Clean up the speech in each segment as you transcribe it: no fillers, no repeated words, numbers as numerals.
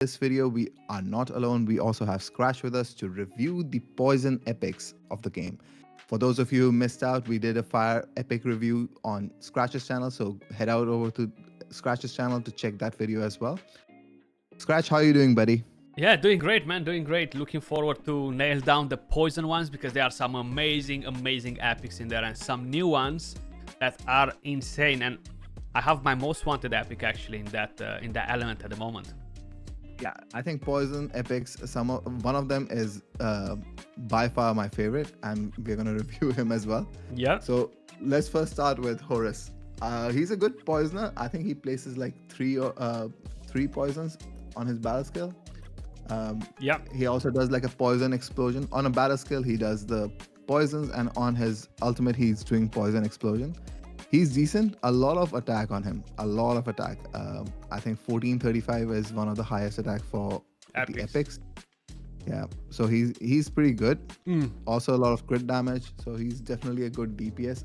this video, we are not alone. We also have Scratch with us to review the poison epics of the game. For those of you who missed out, we did a fire epic review on Scratch's channel, so head out over to Scratch's channel to check that video as well. Scratch, how are you doing, buddy? Yeah, doing great, man. Doing great. Looking forward to nail down the poison ones because there are some amazing epics in there and some new ones that are insane. And I have my most wanted epic actually in that element at the moment. Yeah, I think poison epics. One of them is by far my favorite, and we're gonna review him as well. Yeah. So let's first start with Horus. He's a good poisoner. I think he places like three poisons on his battle skill. Yeah. He also does like a poison explosion on a battle skill. He does the poisons, and on his ultimate, he's doing poison explosion. He's decent. A lot of attack on him. A lot of attack. I think 1435 is one of the highest attack for the epics. Yeah. So he's pretty good. Also a lot of crit damage. So he's definitely a good DPS.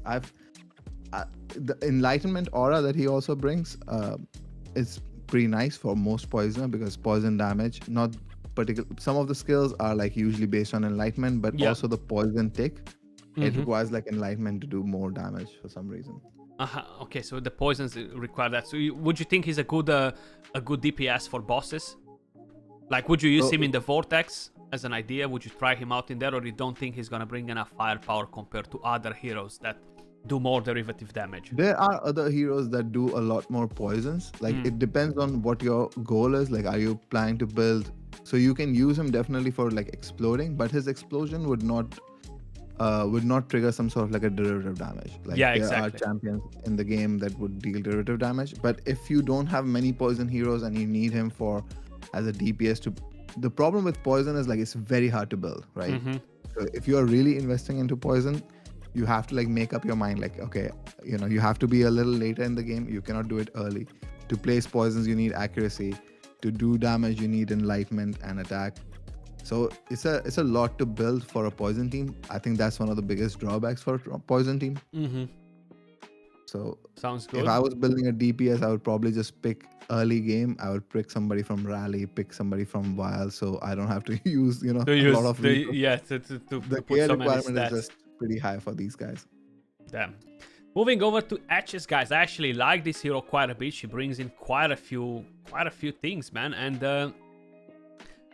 The enlightenment aura that he also brings is pretty nice for most poisoner because poison damage, not particular. Some of the skills are like usually based on enlightenment, but also the poison tick. It requires like enlightenment to do more damage for some reason. Okay, so the poisons require that. So would you think he's a good DPS for bosses? Like, would you use him in the Vortex as an idea? Would you try him out in there, or you don't think he's gonna bring enough firepower compared to other heroes that do more derivative damage? There are other heroes that do a lot more poisons. Like it depends on what your goal is. Like, are you planning to build? So you can use him definitely for like exploding, but his explosion would not trigger some sort of like a derivative damage. Like there are champions in the game that would deal derivative damage. But if you don't have many poison heroes and you need him as a DPS the problem with poison is like it's very hard to build, right? So if you are really investing into poison, you have to like make up your mind like, okay, you have to be a little later in the game. You cannot do it early. To place poisons, you need accuracy. To do damage, you need enlightenment and attack. So it's a lot to build for a poison team. I think that's one of the biggest drawbacks for a poison team. So sounds good. If I was building a DPS, I would probably just pick early game. I would pick somebody from Rally, pick somebody from Wild, so I don't have to use a lot of the put care so many requirement stats. is just pretty high for these guys. Damn. Moving over to Etches, guys. I actually like this hero quite a bit. She brings in quite a few things, man. And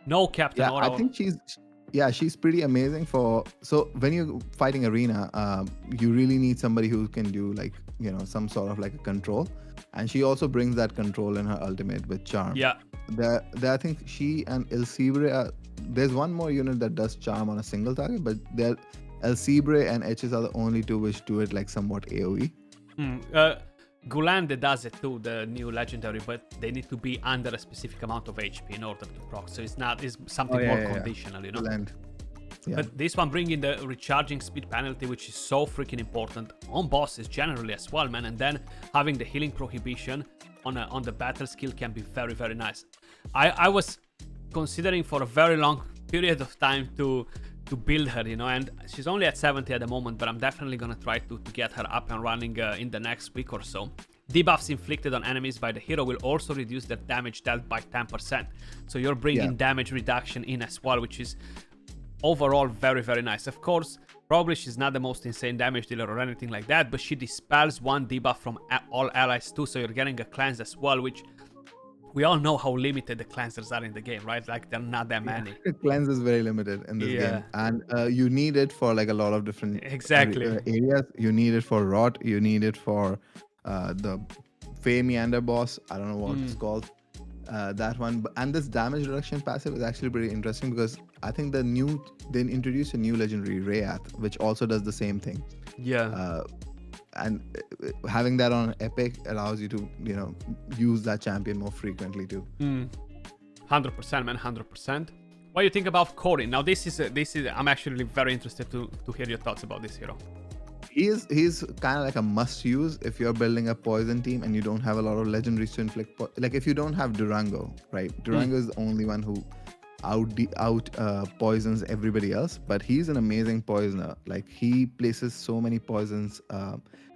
no Captain Aura. I think she's pretty amazing so when you're fighting arena, you really need somebody who can do like, some sort of like a control. And she also brings that control in her ultimate with Charm. Yeah. I think she and El Cibre there's one more unit that does Charm on a single target, but El Cibre and Etches are the only two which do it like somewhat AoE. Gulande does it too, the new legendary, but they need to be under a specific amount of HP in order to proc. So it's something more conditional, Gulande. Yeah. But this one bringing the recharging speed penalty, which is so freaking important on bosses generally as well, man. And then having the healing prohibition on the battle skill can be very, very nice. I was considering for a very long period of time to build her, and she's only at 70 at the moment, but I'm definitely gonna try to get her up and running in the next week or so. Debuffs inflicted on enemies by the hero will also reduce their damage dealt by 10%. So you're bringing damage reduction in as well, which is overall very, very nice. Of course, probably she's not the most insane damage dealer or anything like that, but she dispels one debuff from all allies too, so you're getting a cleanse as well, which we all know how limited the cleansers are in the game, right? Like, they're not that many. Cleanse is very limited in this game. And you need it for like a lot of different areas. You need it for Rot. You need it for the Fey Meander boss. I don't know what it's called. That one. And this damage reduction passive is actually pretty interesting because I think they introduced a new legendary, Rayath, which also does the same thing. Yeah. And having that on epic allows you to use that champion more frequently too. 100%, man. 100%. What do you think about Corin? Now this is I'm actually very interested to hear your thoughts about this hero. He's kind of like a must use if you're building a poison team and you don't have a lot of legendaries to inflict like if you don't have Durango, right? Durango is the only one who out poisons everybody else, but he's an amazing poisoner. Like, he places so many poisons.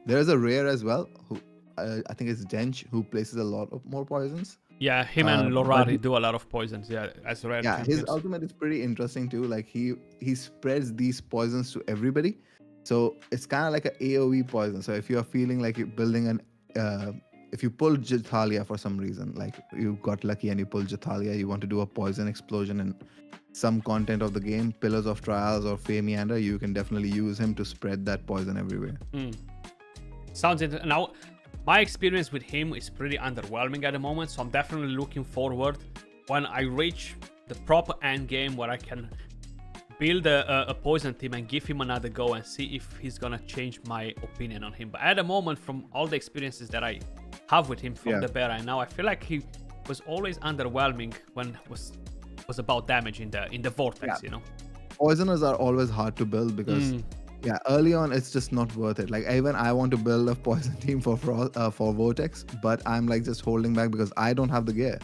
There's a rare as well who I think it's Dench, who places a lot of more poisons. Yeah, him and But Lorari do a lot of poisons. Yeah, as rare yeah, his champions. ultimate is pretty interesting too. Like he spreads these poisons to everybody, so it's kind of like an AOE poison. So if you are feeling like you're building an, if you pull Jathalia for some reason, like you got lucky and you pull Jathalia, you want to do a poison explosion in some content of the game, Pillars of Trials or Fey Meander, you can definitely use him to spread that poison everywhere. Sounds interesting. Now, my experience with him is pretty underwhelming at the moment, so I'm definitely looking forward when I reach the proper end game where I can build a poison team and give him another go and see if he's gonna change my opinion on him. But at the moment, from all the experiences that I have with him from the beta and now, I feel like he was always underwhelming when was about damage in the vortex, you know. Poisoners are always hard to build because early on it's just not worth it. Like even I want to build a poison team for vortex, but I'm like just holding back because I don't have the gear,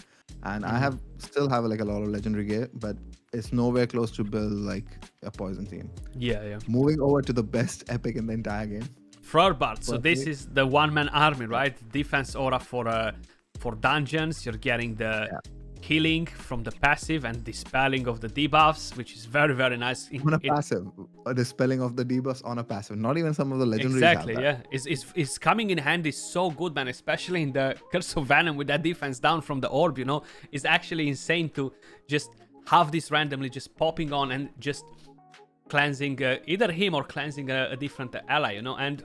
and I still have like a lot of legendary gear, but it's nowhere close to build like a poison team. Yeah. Moving over to the best epic in the entire game, Frorbart. So this is the one-man army, right? Defense aura for dungeons. You're getting the healing from the passive and dispelling of the debuffs, which is very, very nice. On a passive, a dispelling of the debuffs on a passive. Not even some of the legendaries exactly, have that. It's coming in handy so good, man. Especially in the Curse of Venom with that defense down from the orb, you know. It's actually insane to just have this randomly just popping on and just cleansing either him or cleansing a different ally, you know. And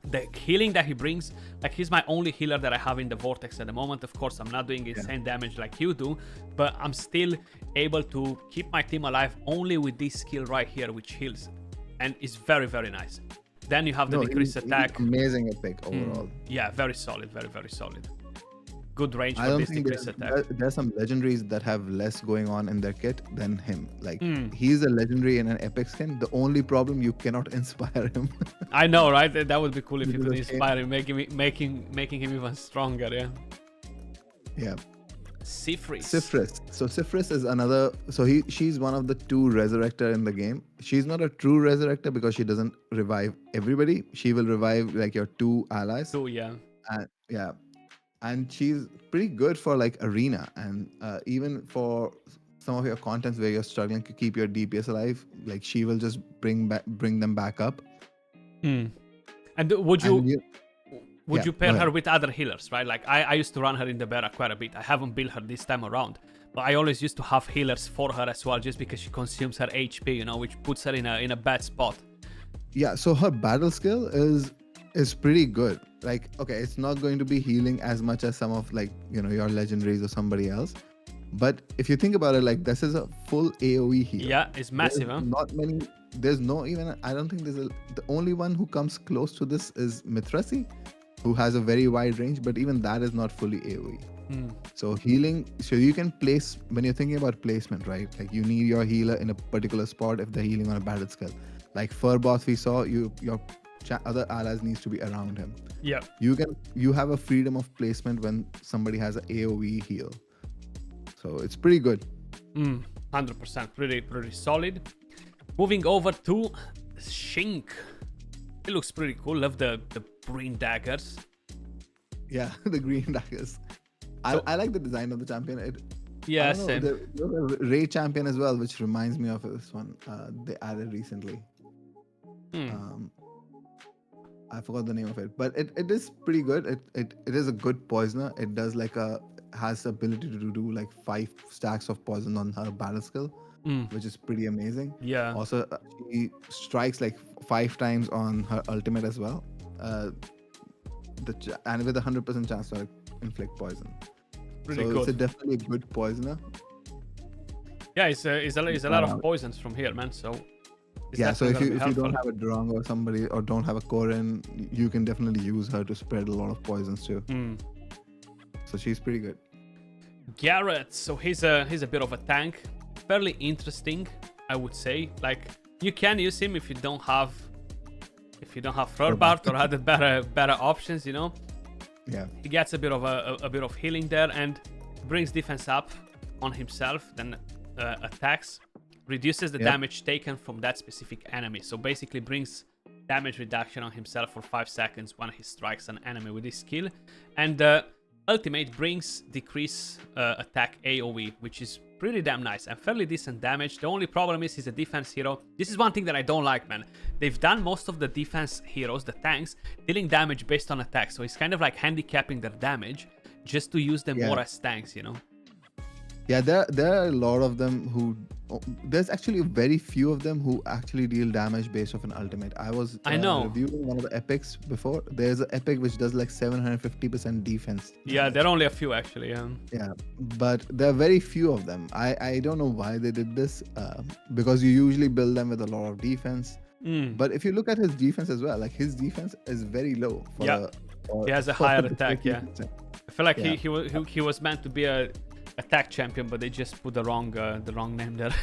the healing that he brings, like he's my only healer that I have in the vortex at the moment. Of course, I'm not doing insane damage like you do, but I'm still able to keep my team alive only with this skill right here, which heals, and it's very, very nice. Then you have the decreased attack. Amazing epic overall. Yeah, very solid, very, very solid. Good range I for don't this think decreased attack. there's some legendaries that have less going on in their kit than him. Like he's a legendary in an epic skin. The only problem, you cannot inspire him. I know, right? That would be cool if you could inspire him, making him even stronger. Yeah. Yeah. Sifris. So Sifris is another. So she's one of the two resurrector in the game. She's not a true resurrector because she doesn't revive everybody. She will revive like your two allies. And she's pretty good for like arena and even for some of your contents where you're struggling to keep your DPS alive. Like she will just bring them back up. And would you pair her with other healers, right? Like I used to run her in the beta quite a bit. I haven't built her this time around, but I always used to have healers for her as well, just because she consumes her HP, you know, which puts her in a bad spot. Yeah, so her battle skill is pretty good. Like, okay, it's not going to be healing as much as some of like, you know, your legendaries or somebody else. But if you think about it, like this is a full AoE heal. Yeah, it's massive, There's not many. There's no even. I don't think the only one who comes close to this is Mithrasi, who has a very wide range. But even that is not fully AoE. So healing. So you can place when you're thinking about placement, right? Like you need your healer in a particular spot if they're healing on a battle skill. Like Furboss, we saw your other allies needs to be around him. Yeah. You have a freedom of placement when somebody has an AoE heal. So it's pretty good. 100%. Pretty solid. Moving over to Shink. It looks pretty cool. Love the green daggers. Yeah, the green daggers. I like the design of the champion. Same. There's a Ray champion as well, which reminds me of this one. They added recently. I forgot the name of it, but it is pretty good. It is a good poisoner. It does has the ability to do like 5 stacks of poison on her battle skill, which is pretty amazing. Yeah. Also, she strikes like 5 times on her ultimate as well. And with a 100% chance to inflict poison. Pretty so good. It's definitely a good poisoner. Yeah, it's a lot of poisons from here, man. So. So if you don't have a Drang or somebody or don't have a Corin, you can definitely use her to spread a lot of poisons too. So she's pretty good. Garrett, so he's a bit of a tank, fairly interesting, I would say. Like you can use him if you don't have Frorbart or other better options, you know. Yeah. He gets a bit of healing there and brings defense up on himself, then attacks. Reduces the damage taken from that specific enemy. So basically brings damage reduction on himself for 5 seconds when he strikes an enemy with his skill. And a ultimate brings decrease attack AoE, which is pretty damn nice and fairly decent damage. The only problem is he's a defense hero. This is one thing that I don't like, man. They've done most of the defense heroes, the tanks, dealing damage based on attack. So it's kind of like handicapping their damage just to use them more as tanks, you know? Yeah, there are a lot of them who... there's actually very few of them who actually deal damage based off an ultimate. I was reviewing one of the epics before. There's an epic which does like 750% defense. Yeah, there are only a few actually. Yeah, but there are very few of them. I don't know why they did this, because you usually build them with a lot of defense. But if you look at his defense as well, like his defense is very low. He has a higher attack, I feel like he was meant to be a attack champion, but they just put the wrong name there.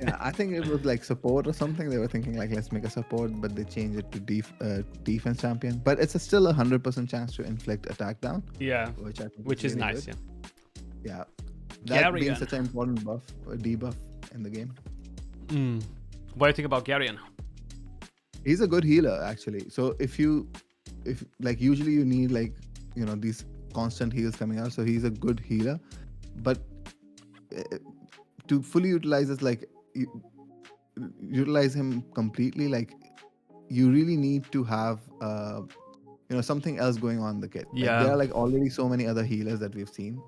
Yeah, I think it was like support or something. They were thinking like, let's make a support, but they changed it to defense champion. But it's still 100% chance to inflict attack down. Yeah, which I think is really nice. Good. Yeah, that being such an important buff, debuff in the game. What do you think about Garion? He's a good healer actually. So if like usually you need like these constant heals coming out. So he's a good healer. But to fully utilize this, like utilize him completely, like you really need to have something else going on in the kit. Like, there are like already so many other healers that we've seen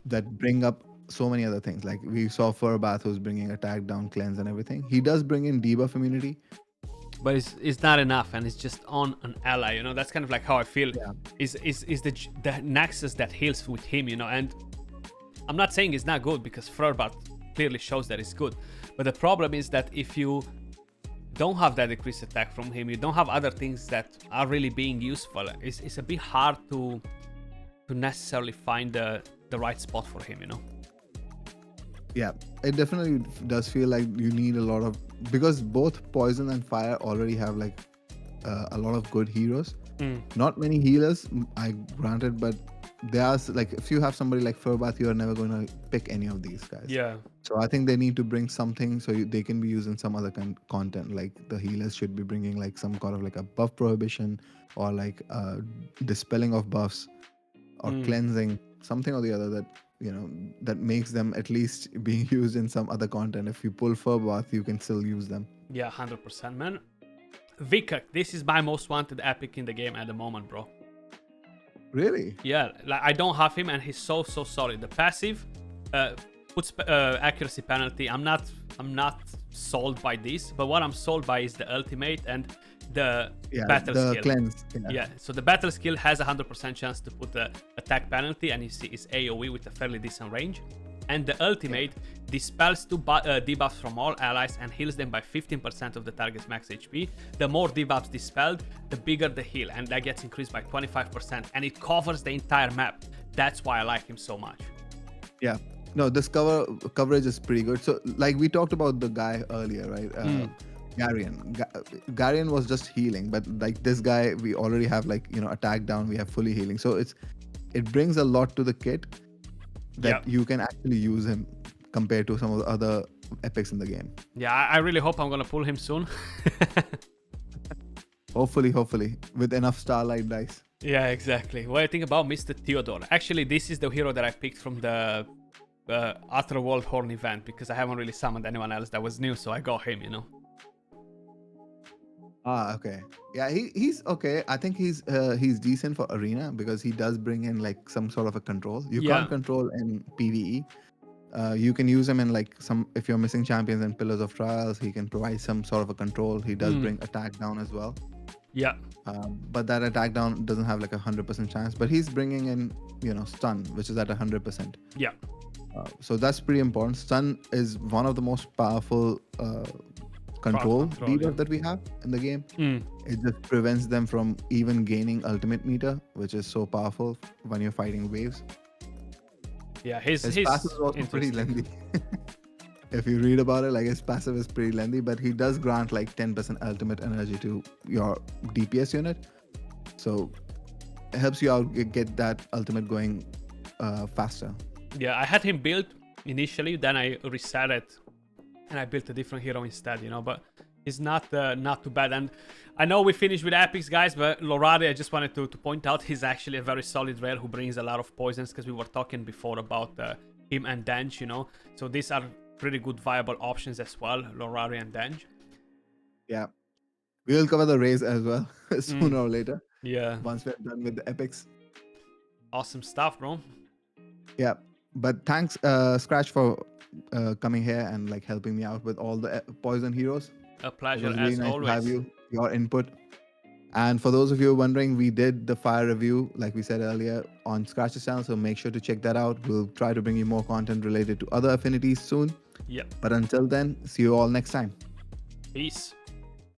that bring up so many other things. Like we saw Furbath who's bringing attack down, cleanse, and everything. He does bring in debuff immunity, but it's not enough, and it's just on an ally. That's kind of like how I feel. Is the Nexus that heals with him, and I'm not saying it's not good because Furbath clearly shows that it's good. But the problem is that if you don't have that decreased attack from him, you don't have other things that are really being useful, it's a bit hard to necessarily find the right spot for him, Yeah, it definitely does feel like you need a lot of... because both Poison and Fire already have like a lot of good heroes. Not many healers, I granted, but there's like if you have somebody like Furbath, you are never going to pick any of these guys. Yeah. So I think they need to bring something so they can be used in some other content. Like the healers should be bringing like some kind of like a buff prohibition or like dispelling of buffs or cleansing, something or the other that that makes them at least being used in some other content. If you pull Furbath, you can still use them. Yeah, 100%, man. Vikak, this is my most wanted epic in the game at the moment, bro. Really? Yeah, like I don't have him, and he's so solid. The passive puts accuracy penalty. I'm not sold by this, but what I'm sold by is the ultimate and the battle skill. Cleanse. Yeah, so the battle skill has a 100% chance to put the attack penalty, and you see it's AoE with a fairly decent range. And the ultimate dispels two debuffs from all allies and heals them by 15% of the target's max HP. The more debuffs dispelled, the bigger the heal, and that gets increased by 25%, and it covers the entire map. That's why I like him so much. Yeah. No, this coverage is pretty good. So, like we talked about the guy earlier, right? Garion. Garion was just healing, but like this guy, we already have like attack down. We have fully healing, so it brings a lot to the kit that you can actually use him compared to some of the other epics in the game. Yeah, I really hope I'm gonna pull him soon. Hopefully, with enough Starlight dice. Yeah, exactly. What do you think about Mr. Theodor? Actually, this is the hero that I picked from the Otherworld Horn event because I haven't really summoned anyone else that was new, so I got him, Ah, okay. Yeah, he's okay. I think he's decent for arena because he does bring in like some sort of a control. You can't control in PvE. You can use him in like if you're missing champions and Pillars of Trials, he can provide some sort of a control. He does bring attack down as well. Yeah. But that attack down doesn't have like 100% chance. But he's bringing in stun, which is at 100%. Yeah. So that's pretty important. Stun is one of the most powerful control debuff that we have in the game. It just prevents them from even gaining ultimate meter, which is so powerful when you're fighting waves. Yeah, his passive is also pretty lengthy. If you read about it, like his passive is pretty lengthy, but he does grant like 10% ultimate energy to your DPS unit, so it helps you out get that ultimate going faster. Yeah, I had him built initially, then I reset it and I built a different hero instead, but is not too bad. And I know we finished with epics, guys, but Lorari, I just wanted to point out, he's actually a very solid rare who brings a lot of poisons, because we were talking before about him and Denj, you know. So these are pretty good viable options as well, Lorari and Denj. Yeah. We will cover the raise as well sooner or later. Yeah. Once we're done with the epics. Awesome stuff, bro. Yeah. But thanks, Scratch, for coming here and like helping me out with all the poison heroes. A It pleasure was really as nice always. to have your input. And for those of you wondering, we did the fire review, like we said earlier, on Scratch's channel. So make sure to check that out. We'll try to bring you more content related to other affinities soon. Yep. But until then, see you all next time. Peace.